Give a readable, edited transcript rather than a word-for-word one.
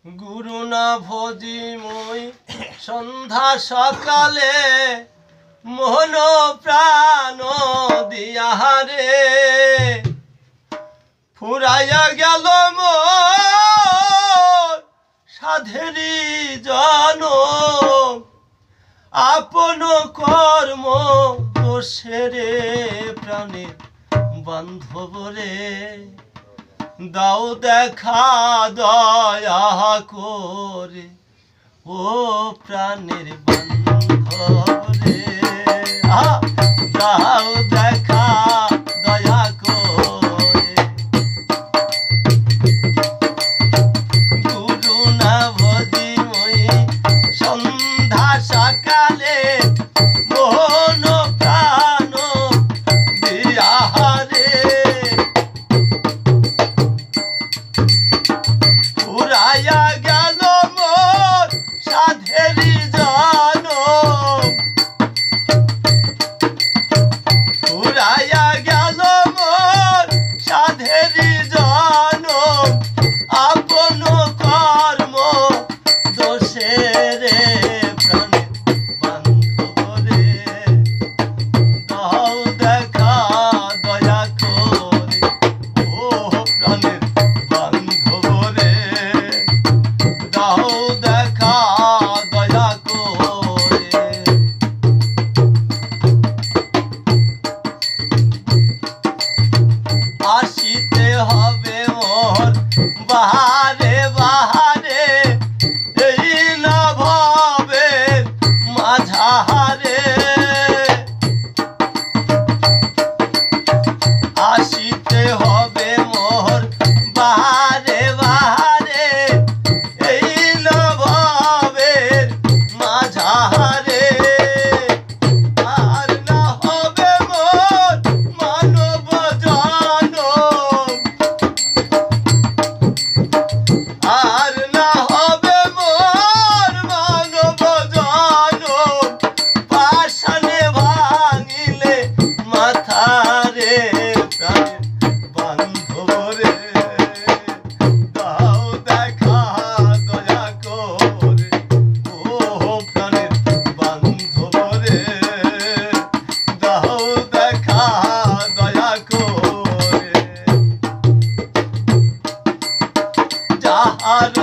গুরু না ভজি মই সন্ধ্যা সকালে মন প্রাণ দিয়ারে ফুরাইয়া গেল মোর সাধেরি জনম আপন কর্ম দোষেরে প্রাণের বান্ধব রে দাও দেখা দয়া করে ও প্রাণের বান্ধব রে দাও দেখা দয়া করে গুরু না ভজি মই সন্ধ্যা সকালে মোহন প্রাণ দিয়ারে ফুরাইয়া গেল মোর সাধেরি জনম ফুরাইয়া গেল মোর সাধেরি জনম আপন কর্ম দোষেরে প্রাণের বান্ধব রে দাও দেখা দয়া করে ও প্রাণের বান্ধব রে দাও দেখা দয়া করে আসিতে হবে মোর বাহারে বাহারে এই না ভবের মাঝারে আসিতে হবে মোর বাহারে বাহারে এই না ভবের মাঝারে আর না হবে মোর মানব জনম আর না হবে মোর মানব জনম পাষাণে ভাঙিলে মাথারে প্রাণের বান্ধব রে দাও দেখা দয়া করে ও প্রাণের বান্ধব রে দাও দেখা দয়া করে যাহার